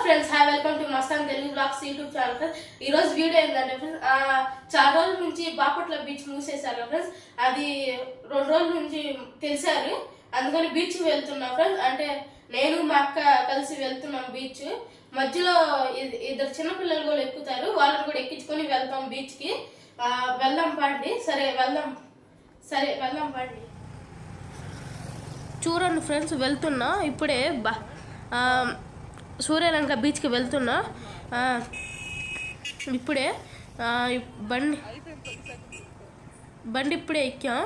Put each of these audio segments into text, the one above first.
Friends, hi, welcome to Mastan Telugu blogs YouTube channel friends. ఈ రోజు video ఏంటంటే ఫ్రెండ్స్, చాలా రోజుల నుంచి బాపట్ల బీచ్ మూసేశారు ఫ్రెండ్స్. అది 2 రోజుల నుంచి తెలిసారు, అందుకని బీచ్కి వెళ్తున్నాం ఫ్రెండ్స్. అంటే నేను మా అక్క కలిసి వెళ్తున్నాం బీచ్. మధ్యలో ఇద్దరు చిన్నపిల్లలు కూడా ఎక్కుతారు, వాళ్ళని కూడా ఎక్కించుకొని వెళ్తాం బీచ్కి. వెళ్దాం పండి. సరే వెళ్దాం పండి. చూడండి ఫ్రెండ్స్, వెళ్తున్నా ఇప్పుడే సూర్యలంక బీచ్కి వెళ్తున్నా. ఇప్పుడే బండి ఇప్పుడే ఎక్కాం.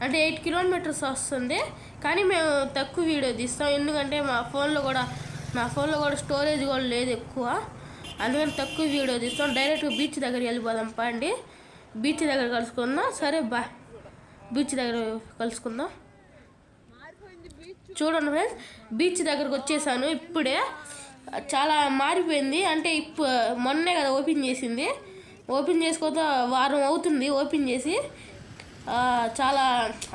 అంటే 8 కిలోమీటర్స్ వస్తుంది, కానీ మేము తక్కువ వీడియో తీస్తాం. ఎందుకంటే మా ఫోన్లో కూడా స్టోరేజ్ కూడా లేదు ఎక్కువ, అందుకని తక్కువ వీడియో తీస్తాం. డైరెక్ట్గా బీచ్ దగ్గరికి వెళ్ళిపోదాం పండి. బీచ్ దగ్గర కలుసుకుందాం. సరే బీచ్ దగ్గర కలుసుకుందాం. చూడండి ఫ్రెండ్స్, బీచ్ దగ్గరకు వచ్చేసాను. ఇప్పుడే చాలా మారిపోయింది. అంటే మొన్నే కదా ఓపెన్ చేసింది. ఓపెన్ చేసుకోతే వారం అవుతుంది ఓపెన్ చేసి. చాలా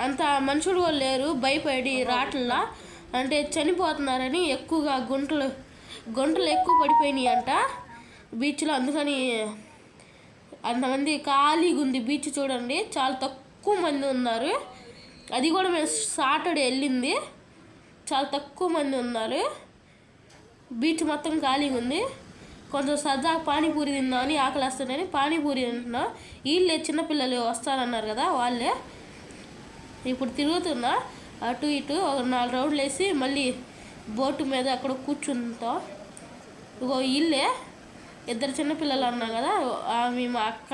అంత మనుషులు కూడా లేరు, భయపడి రాట్లా అంటే చనిపోతున్నారని ఎక్కువగా గుంటలు ఎక్కువ పడిపోయినాయి అంట బీచ్లో. అందుకని అంతమంది ఖాళీగా ఉంది బీచ్. చూడండి, చాలా తక్కువ మంది ఉన్నారు. అది కూడా మేము సాటర్డే వెళ్ళింది, చాలా తక్కువ మంది ఉన్నారు. బీచ్ మొత్తం ఖాళీగా ఉంది. కొంచెం సరదా పానీపూరి తిందామని ఆకలి వస్తుందని పానీపూరి తింటున్నా. వీళ్ళే చిన్నపిల్లలు వస్తారన్నారు కదా, వాళ్ళే. ఇప్పుడు తిరుగుతున్నా అటు ఇటు. ఒక 4 రౌండ్లు వేసి మళ్ళీ బోటు మీద అక్కడ కూర్చుంటాం. ఇగో వీళ్ళే ఇద్దరు చిన్నపిల్లలు అన్నా కదా, ఆమె మా అక్క.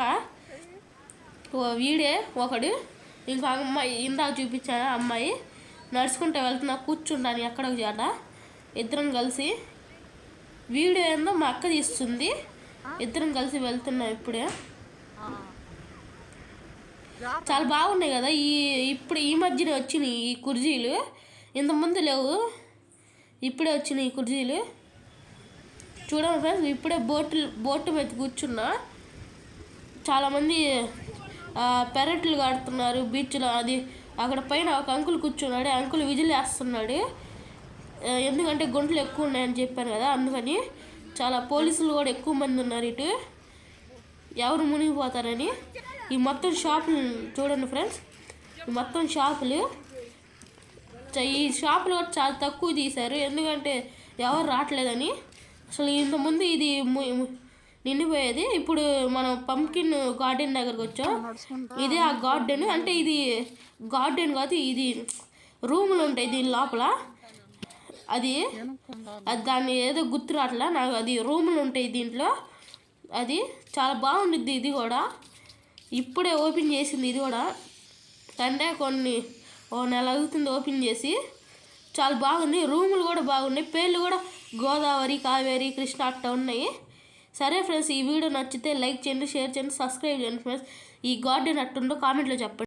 వీడే ఒకడు, ఇంకా అమ్మాయి ఇందాక చూపించాను అమ్మాయి. నడుచుకుంటే వెళ్తున్నా, కూర్చుంటాను ఎక్కడ ఒక చోట. ఇద్దరం కలిసి వీడియో ఏందో మా అక్క తీస్తుంది. ఇద్దరం కలిసి వెళ్తున్నాం. ఇప్పుడే చాలా బాగున్నాయి కదా. ఇప్పుడు ఈ మధ్యనే వచ్చినాయి ఈ కుర్జీలు, ఇంతకుముందు లేవు, ఇప్పుడే వచ్చినాయి ఈ కుర్జీలు. చూడండి ఫ్రెండ్స్, ఇప్పుడే బోటు మీద కూర్చున్నా. చాలామంది పెరట్లు కడుతున్నారు బీచ్లో. అది అక్కడ పైన ఒక అంకుల్ కూర్చున్నాడు. అంకుల్ విజిల్ వేస్తున్నాడు, ఎందుకంటే గుంటలు ఎక్కువ ఉన్నాయని చెప్పాను కదా, అందుకని. చాలా పోలీసులు కూడా ఎక్కువ మంది ఉన్నారు ఇటు, ఎవరు మునిగిపోతారని. ఈ మొత్తం షాపులు చూడండి ఫ్రెండ్స్, ఈ మొత్తం షాపులు. ఈ షాపులు కూడా చాలా తక్కువ తీశారు, ఎందుకంటే ఎవరు రావట్లేదని. అసలు ఇంతకుముందు ఇది నిండిపోయేది. ఇప్పుడు మనం పంకిన్ గార్డెన్ దగ్గరకు వచ్చాం. ఇదే ఆ గార్డెన్. అంటే ఇది గార్డెన్ కాదు, ఇది రూములు ఉంటాయి దీని లోపల. అది దాన్ని ఏదో గుర్తు రావట్లా నాకు. అది రూములు ఉంటాయి దీంట్లో. అది చాలా బాగుండిద్ది. ఇది కూడా ఇప్పుడే ఓపెన్ చేసింది. ఇది కూడా అంటే ఓ నెల అవుతుంది ఓపెన్ చేసి. చాలా బాగుంది. రూములు కూడా బాగున్నాయి. పేర్లు కూడా గోదావరి, కావేరి, కృష్ణ అట్ట ఉన్నాయి. సరే ఫ్రెండ్స్, ఈ వీడియో నచ్చితే లైక్ చేయండి, షేర్ చేయండి, సబ్స్క్రైబ్ చేయండి ఫ్రెండ్స్. ఈ గార్డెన్ అట్టుందో కామెంట్లో చెప్పండి.